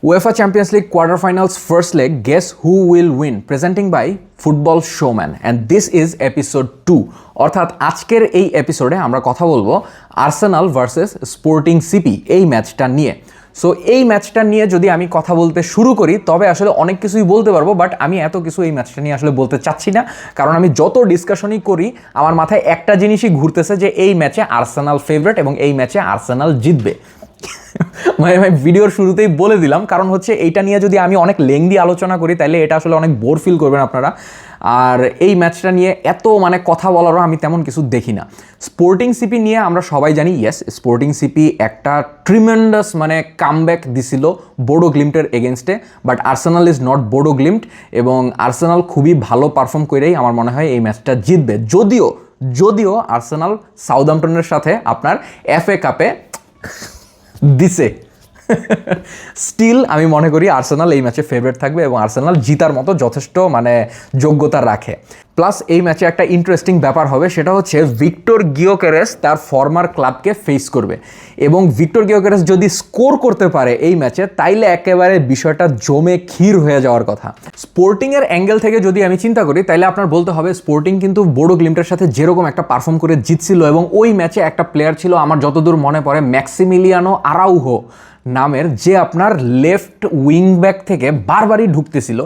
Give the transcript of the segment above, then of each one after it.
UEFA Champions League quarterfinals first leg, guess who will win? Presenting by Football Showman, and this is episode 2. অর্থাৎ আজকের এই এপিসোডে আমরা কথা বলবো আর্সেনাল ভার্সেস স্পোর্টিং সিপি এই ম্যাচটা নিয়ে। সো এই ম্যাচটা নিয়ে যদি আমি কথা বলতে শুরু করি তবে আসলে অনেক কিছুই বলতে পারবো, বাট আমি এত কিছু এই ম্যাচটা নিয়ে আসলে বলতে চাচ্ছি না, কারণ আমি যত ডিসকাশনই করি আমার মাথায় একটা জিনিসই ঘুরতেছে যে এই ম্যাচে আর্সেনাল ফেভারিট এবং এই ম্যাচে আর্সেনাল জিতবে। মানে আমি ভিডিওর শুরুতেই বলে দিলাম, কারণ হচ্ছে এইটা নিয়ে যদি আমি অনেক লেংদি আলোচনা করি তাহলে এটা আসলে অনেক বোর ফিল করবেন আপনারা। আর এই ম্যাচটা নিয়ে এত কথা বলারও আমি তেমন কিছু দেখি না। স্পোর্টিং সিপি নিয়ে আমরা সবাই জানি, ইয়েস স্পোর্টিং সিপি একটা ট্রিমেন্ডাস কামব্যাক দিছিল বোডো গ্লিম্টের এগেনস্টে, but Arsenal is not Bodo গ্লিম্ট এবং আর্সেনাল খুবই ভালো পারফর্ম করেই আমার মনে হয় এই ম্যাচটা জিতবে। যদিও আর্সেনাল সাউদাম্পটনের সাথে আপনার FA কাপে দিছে, স্টিল আমি মনে করি আর্সেনাল এই ম্যাচে ফেভারিট থাকবে এবং আর্সেনাল জিতার মতো যথেষ্ট যোগ্যতা রাখে। প্লাস এই ম্যাচে একটা ইন্টারেস্টিং ব্যাপার হবে, সেটা হচ্ছে ভিক্টর গিওকেরেস তার ফর্মার ক্লাবকে ফেস করবে এবং ভিক্টর গিওকেরেস যদি স্কোর করতে পারে এই ম্যাচে তাইলে একেবারে বিষয়টা জমে ক্ষীর হয়ে যাওয়ার কথা। স্পোর্টিংয়ের অ্যাঙ্গেল থেকে যদি আমি চিন্তা করি তাইলে আপনার বলতে হবে স্পোর্টিং কিন্তু বোডো গ্লিম্টের সাথে যেরকম একটা পারফর্ম করে জিতছিল এবং ওই ম্যাচে একটা প্লেয়ার ছিল আমার যতদূর মনে পড়ে ম্যাক্সিমিলিয়ানো আরাউহো নামের, যে আপনার লেফট উইং ব্যাক থেকে বারবারই ঢুকতেছিল।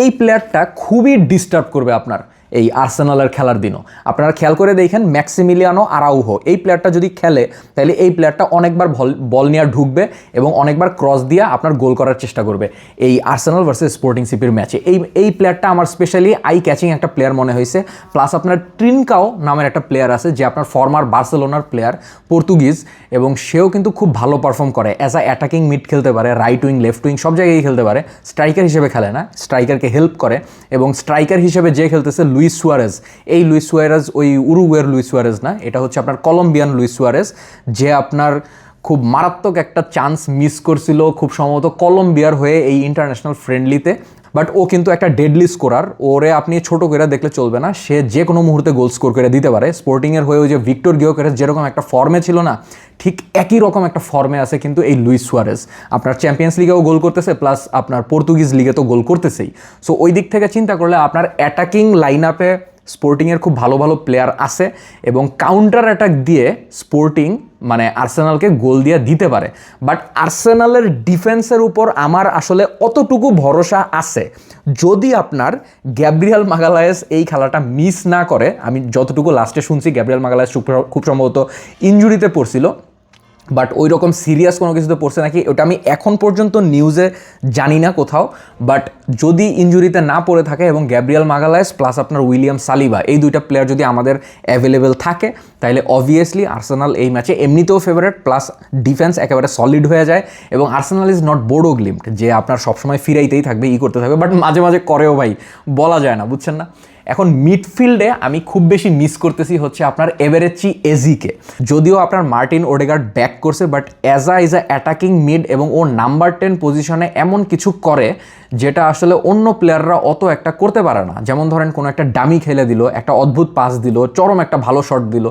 এই প্লেয়ারটা খুবই ডিস্টার্ব করবে আপনার এই আর্সেনালের খেলার দিনও। আপনারা খেয়াল করে দেখেন ম্যাক্সিমিলিয়ানো আরাউহো এই প্লেয়ারটা যদি খেলে তাহলে এই প্লেয়ারটা অনেকবার বল নিয়ে ঢুকবে এবং অনেকবার ক্রস দিয়ে আপনার গোল করার চেষ্টা করবে এই আর্সেনাল ভার্সেস স্পোর্টিং সিপির ম্যাচে। এই প্লেয়ারটা আমার স্পেশালি আই ক্যাচিং একটা প্লেয়ার মনে হয়েছে। প্লাস আপনার ট্রিনকাও নামের একটা প্লেয়ার আছে যে আপনার ফর্মার বার্সেলোনার প্লেয়ার, পর্তুগিজ, এবং সেও কিন্তু খুব ভালো পারফর্ম করে। অ্যাজ আ অ্যাটাকিং মিড খেলতে পারে, রাইট উইং লেফট উইং সব জায়গায় খেলতে পারে, স্ট্রাইকার হিসেবে খেলে না, স্ট্রাইকারকে হেল্প করে। এবং স্ট্রাইকার হিসেবে যে খেলতেছে লুইস সুয়ারেজ, এই লুইস সুয়ারেজ ওই উরুগুয়ের লুইস সুয়ারেজ না, এটা হচ্ছে আপনার কলম্বিয়ান লুইস সুয়ারেজ, যে আপনার খুব মারাত্মক একটা চান্স মিস করছিল খুব সম্ভবত কলম্বিয়ার হয়ে এই ইন্টারন্যাশনাল ফ্রেন্ডলিতে। বাট ও কিন্তু একটা ডেডলি স্কোরার, ওরে আপনি ছোট করে দেখলে চলবে না, সে যে কোনো মুহূর্তে গোল স্কোর করে দিতে পারে। স্পোর্টিংয়ের হয়ে ওই যে ভিক্টর গিওকেরেস যেরকম একটা ফর্মে ছিল না, ঠিক একই রকম একটা ফর্মে আছে কিন্তু এই লুইস সুয়ারেজ। আপনার চ্যাম্পিয়ন্স লিগেও গোল করতেছে, প্লাস আপনার পর্তুগিজ লিগে তো গোল করতেছেই। সো ওই দিক থেকে চিন্তা করলে আপনার অ্যাটাকিং লাইন আপে স্পোর্টিংয়ের খুব ভালো ভালো প্লেয়ার আছে এবং কাউন্টার অ্যাটাক দিয়ে স্পোর্টিং আর্সেনালকে গোল দিয়ে দিতে পারে। বাট আর্সেনালের ডিফেন্সের উপর আমার আসলে অতটুকু ভরসা আছে, যদি আপনার গ্যাব্রিয়েল মাগালায়েস এই খেলাটা মিস না করে। আমি যতটুকু লাস্টে শুনছি গ্যাব্রিয়েল মাগালায়েস খুব সম্ভবত ইনজুরিতে পড়ছিল, বাট ওই রকম সিরিয়াস কোনো কিছুতে পড়ছে নাকি ওটা আমি এখন পর্যন্ত নিউজে জানি না কোথাও। বাট যদি ইনজুরিতে না পড়ে থাকে এবং গ্যাব্রিয়েল মাগালায়েস প্লাস আপনার উইলিয়াম সালিবা এই দুইটা প্লেয়ার যদি আমাদের অ্যাভেলেবেল থাকে তাহলে অবভিয়াসলি আর্সেনাল এই ম্যাচে এমনিতেও ফেভারিট, প্লাস ডিফেন্স একেবারে সলিড হয়ে যায়। এবং আর্সেনাল ইজ নট বোডো গ্লিম্ট যে আপনার সবসময় ফিরাইতেই থাকবে, করতে থাকবে, বাট মাঝে মাঝে করেও ভাই, বলা যায় না, বুঝছেন না। এখন মিডফিল্ডে আমি খুব বেশি মিস করতেছি হচ্ছে আপনার এভারেচি এজিকে। যদিও আপনার মার্টিন ওডেগার্ড ব্যাক করছে, but is a attacking mid এবং ও নাম্বার 10 পজিশনে এমন কিছু করে যেটা আসলে অন্য প্লেয়াররা অত একটা করতে পারে না। যেমন ধরেন কোনো একটা ডামি খেলে দিল, একটা অদ্ভুত পাস দিল, চরম একটা ভালো শট দিল,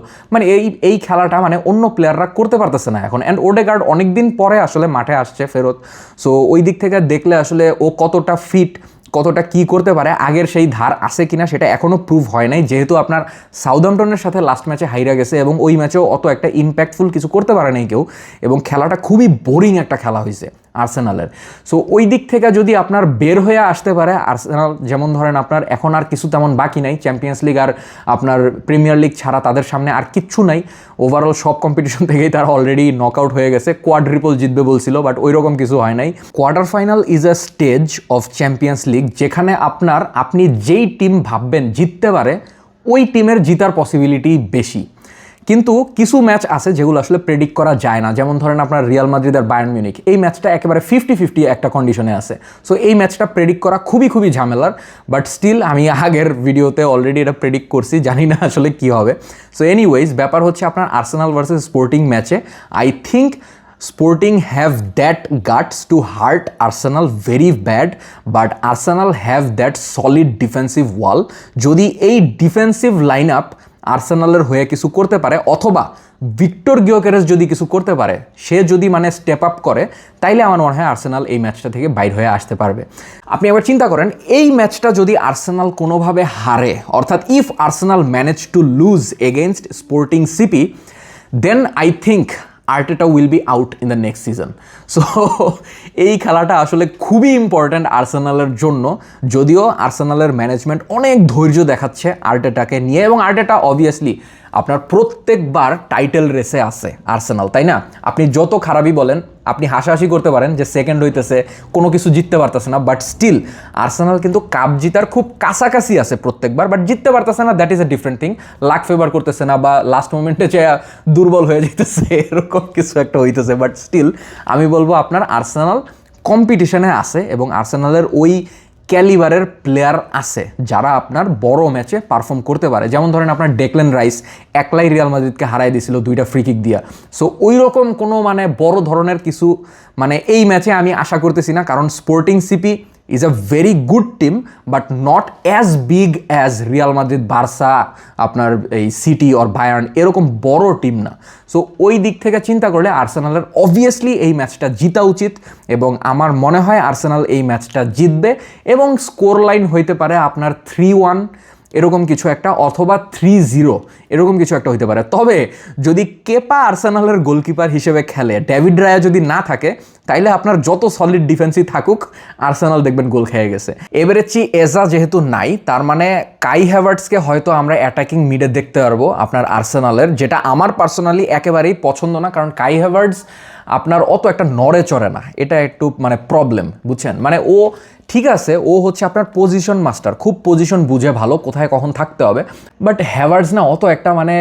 এই খেলাটা অন্য প্লেয়াররা করতে পারতেছে না এখন। অ্যান্ড ওডেগার্ড অনেকদিন পরে আসলে মাঠে আসছে ফেরত। সো ওই দিক থেকে দেখলে আসলে ও কতটা ফিট, কতটা কি করতে পারে, আগের সেই ধার আছে কিনা সেটা এখনও প্রুভ হয় নাই, যেহেতু আপনার সাউদাম্পটনের সাথে লাস্ট ম্যাচে হাইরা গেছে এবং ওই ম্যাচেও অত একটা ইম্প্যাক্টফুল কিছু করতে পারে নাই কেউ, এবং খেলাটা খুবই বোরিং একটা খেলা হয়েছে আর্সেনালের। সো ওই দিক থেকে যদি আপনার বের হয়ে আসতে পারে আর্সেনাল, যেমন ধরেন আপনার এখন আর কিছু তেমন বাকি নাই, চ্যাম্পিয়ন্স লিগ আর আপনার প্রিমিয়ার লিগ ছাড়া তাদের সামনে আর কিচ্ছু নাই, ওভারঅল সব কম্পিটিশন থেকেই তারা অলরেডি নকআউট হয়ে গেছে, কোয়াড্রিপল জিতবে বলছিল বাট ওই রকম কিছু হয় নাই। Quarter final is a stage of champions league যেখানে আপনি যেই টিম ভাববেন জিততে পারে ওই টিমের জিতার পসিবিলিটি বেশি। কিন্তু কিছু ম্যাচ আছে যেগুলো আসলে প্রেডিক্ট করা যায় না, যেমন ধরেন আপনার রিয়াল মাদ্রিদ আর বায়ার্ন মিউনিখ, এই ম্যাচটা একেবারে 50-50 একটা কন্ডিশনে আছে। সো এই ম্যাচটা প্রেডিক্ট করা খুবই ঝামেলার, বাট স্টিল আমি আগের ভিডিওতে অলরেডি এটা প্রেডিক্ট করছি, জানি না আসলে কি হবে। সো এনিওয়েজ ব্যাপার হচ্ছে আপনার আর্সেনাল ভার্সেস স্পোর্টিং ম্যাচে I think Sporting have that guts to hurt Arsenal very bad, but Arsenal have that solid defensive wall. যদি এই ডিফেন্সিভ লাইন আপ আর্সেনালের হয়ে কিছু করতে পারে, অথবা ভিক্টর গিওকেরেস যদি কিছু করতে পারে, সে যদি মানে স্টেপ আপ করে, তাইলে আমার মনে হয় আর্সেনাল এই ম্যাচটা থেকে বাইর হয়ে আসতে পারবে। আপনি আবার চিন্তা করেন, এই ম্যাচটা যদি আর্সেনাল কোনোভাবে হারে, অর্থাৎ if Arsenal manage to lose against Sporting CP, then I think Arteta will be out in the next season. So এই খেলাটা আসলে খুবই ইম্পর্ট্যান্ট আর্সেনালের জন্য, যদিও আর্সেনালের ম্যানেজমেন্ট অনেক ধৈর্য দেখাচ্ছে আর্টেটাকে নিয়ে, এবং আর্টেটা অবভিয়াসলি আপনার প্রত্যেকবার টাইটেল রেসে আছে আর্সেনাল, তাই না? আপনি যত খারাপই বলেন, আপনি হাসাহাসি করতে পারেন যে সেকেন্ড হইতেছে, কোনো কিছু জিততে পারতেছে না, বাট স্টিল আর্সেনাল কিন্তু কাপ জিতার খুব কাছাকাছি আছে প্রত্যেকবার, বাট জিততে পারতেছে না, that is a different thing. Luck favour করতেছে না, বা লাস্ট মোমেন্টে যে দুর্বল হয়ে যেতেছে, এরকম কিছু একটা হইতেছে, বাট স্টিল আমি বলবো আপনার আর্সেনাল কম্পিটিশনে আছে, এবং আর্সেনালের ওই ক্যালিবারের প্লেয়ার আছে যারা আপনার বড় ম্যাচে পারফর্ম করতে পারে। যেমন ধরেন আপনার ডেকলেন রাইস একলাই রিয়াল মাদ্রিদকে হারাই দিয়েছিল 2টা ফ্রি কিক দিয়া। সো ওই রকম কোনো মানে বড় ধরনের কিছু মানে এই ম্যাচে আমি আশা করতেছি না, কারণ sporting CP is a very good team, but not as big as Real Madrid, Barca, আপনার এই সিটি অর বায়ার্ন, এরকম বড় টিম না। সো ওই দিক থেকে চিন্তা করলে আর্সেনালের অবভিয়াসলি এই ম্যাচটা জিতা উচিত, এবং আমার মনে হয় আর্সেনাল এই ম্যাচটা জিতবে, এবং স্কোর লাইন হইতে পারে আপনার 3-1 এরকম কিছু একটা, অথবা 3-0 এরকম কিছু একটা হইতে পারে। তবে যদি কেপা আর্সেনালের গোলকিপার হিসেবে খেলে, ডেভিড রায়া যদি না থাকে, তাইলে আপনার যত সলিড ডিফেন্সই থাকুক, আর্সেনাল দেখবেন গোল খেয়ে গেছে। এবারেচি এজা যেহেতু নাই, তার মানে কাই হ্যাভার্টসকে হয়তো আমরা অ্যাটাকিং মিডে দেখতে পারবো আপনার আর্সেনালের, যেটা আমার পার্সোনালি একেবারেই পছন্দ না, কারণ কাই হ্যাভার্টস আপনার অত একটা নড়ে চড়ে না, এটা একটু মানে প্রবলেম, বুঝছেন? মানে ও ঠিক আছে, ও হচ্ছে আপনার পজিশন মাস্টার, খুব পজিশন বুঝে ভালো, কোথায় কখন থাকতে হবে, বাট হ্যাভার্টস না অত একটা মানে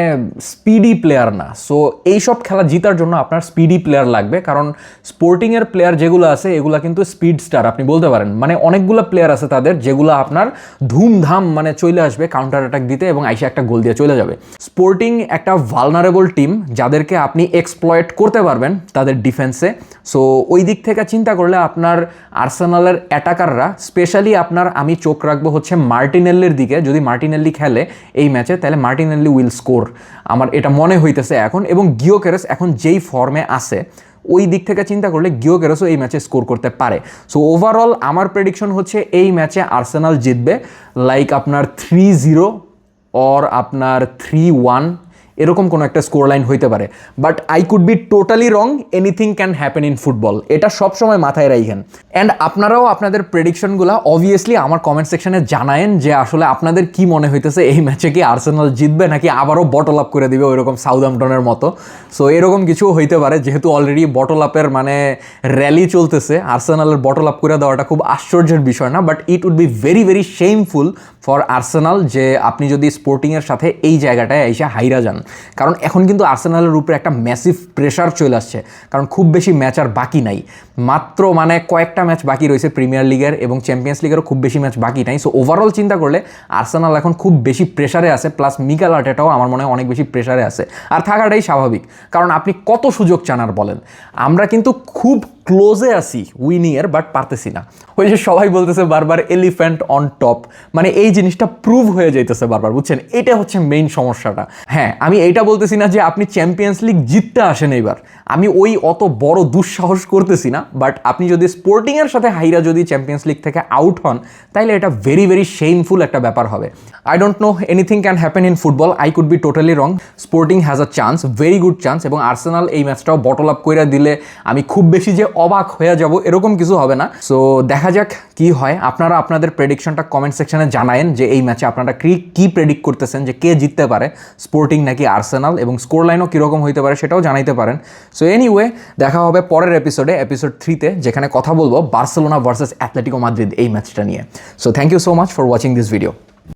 স্পিডি প্লেয়ার না। সো এইসব খেলা জিতার জন্য আপনার স্পিডি প্লেয়ার লাগবে, কারণ স্পোর্টিংয়ের প্লেয়ার যেগুলো আছে এগুলো কিন্তু স্পিড স্টার আপনি বলতে পারেন, মানে অনেকগুলো প্লেয়ার আছে তাদের যেগুলো আপনার ধুমধাম মানে চলে আসবে কাউন্টার অ্যাটাক দিতে, এবং আইসা একটা গোল দিয়ে চলে যাবে। স্পোর্টিং একটা ভালনারেবল টিম, যাদেরকে আপনি এক্সপ্লয়েট করতে পারবেন তাদের ডিফেন্সে। সো ওই দিক থেকে চিন্তা করলে আপনার আর্সেনালের অ্যাটাকাররা, স্পেশালি আপনার আমি চোখ রাখবো হচ্ছে মার্টিনেল্লির দিকে। যদি মার্টিনেল্লি খেলে এই ম্যাচে, তাহলে মার্টিনেল্লি উইল স্কোর, আমার এটা মনে হইতেছে এখন। এবং গিওকেরেস এখন যেই ফর্মে আছে, ওই দিক থেকে চিন্তা করলে গিওকেরেসও এই ম্যাচে স্কোর করতে পারে। সো ওভারঅল আমার প্রেডিকশন হচ্ছে এই ম্যাচে আর্সেনাল জিতবে, লাইক আপনার 3-0 অর আপনার 3-1 এরকম কোনো একটা স্কোর লাইন হইতে পারে। But I could be totally wrong, anything can happen in football, এটা সবসময় মাথায় রাখেন। অ্যান্ড আপনারাও আপনাদের প্রেডিকশনগুলো অবভিয়াসলি আমার কমেন্ট সেকশনে জানায়েন যে আসলে আপনাদের কি মনে হইতেছে, এই ম্যাচে কি আর্সেনাল জিতবে নাকি আবারও বটল আপ করে দিবে ওইরকম সাউদাম্পটনের মতো। সো এরকম কিছু হইতে পারে, যেহেতু অলরেডি বটল আপের মানে র্যালি চলতেছে, আর্সেনালের বটল আপ করে দেওয়াটা খুব আশ্চর্যের বিষয় না, but it would be very very shameful for Arsenal যে আপনি যদি স্পোর্টিংয়ের সাথে এই জায়গাটায় এসে হাইরা যান। কারণ এখন কিন্তু আর্সেনালের উপরে একটা ম্যাসিভ প্রেশার চলে আসছে, কারণ খুব বেশি ম্যাচ আর বাকি নাই, মাত্র মানে কয়েকটা ম্যাচ বাকি রয়েছে প্রিমিয়ার লিগের, এবং চ্যাম্পিয়ন্স লিগেরও খুব বেশি ম্যাচ বাকি নাই। সো ওভারঅল চিন্তা করলে আর্সেনাল এখন খুব বেশি প্রেশারে আছে, প্লাস মিকেল আর্টেটাও আমার মনে হয় অনেক বেশি প্রেশারে আছে, আর থাকাটাই স্বাভাবিক, কারণ আপনি কত সুযোগ চান আর বলেন। আমরা কিন্তু খুব ক্লোজে আছি উইনিংয়ের, বাট পারতেছি না। ওই যে সবাই বলতেছে বারবার এলিফ্যান্ট অন টপ, মানে এই জিনিসটা প্রুভ হয়ে যাইতেছে বারবার, বুঝছেন? এটা হচ্ছে মেইন সমস্যাটা। হ্যাঁ, আমি এইটা বলতেছি না যে আপনি চ্যাম্পিয়ন্স লিগ জিততে আসেন এইবার, আমি ওই অত বড় দুঃসাহস করতেছি না, বাট আপনি যদি স্পোর্টিংয়ের সাথে হাইরা যদি চ্যাম্পিয়ন্স লিগ থেকে আউট হন, তাইলে এটা ভেরি ভেরি শেমফুল একটা ব্যাপার হবে। I don't know, anything can happen in football, I could be totally wrong. Sporting has a chance, very good chance, এবং আর্সেনাল এই ম্যাচটাও বটল আপ করে দিলে আমি খুব বেশি যে অবাক হয়ে যাব এরকম কিছু হবে না। সো দেখা যাক কি হয়। আপনারা আপনাদের প্রেডিকশনটা কমেন্ট সেকশনে জানায়েন যে এই ম্যাচে আপনারা কি প্রেডিক্ট করতেছেন, যে কে জিততে পারে, স্পোর্টিং নাকি আর্সেনাল, এবং স্কোর লাইনও কীরকম হইতে পারে সেটাও জানাইতে পারেন। সো এনিওয়ে, দেখা হবে পরের এপিসোডে, এপিসোড 3-তে, যেখানে কথা বলবো বার্সেলোনা ভার্সেস অ্যাটলেটিকো মাদ্রিদ এই ম্যাচটা নিয়ে। So thank you so much for watching this video.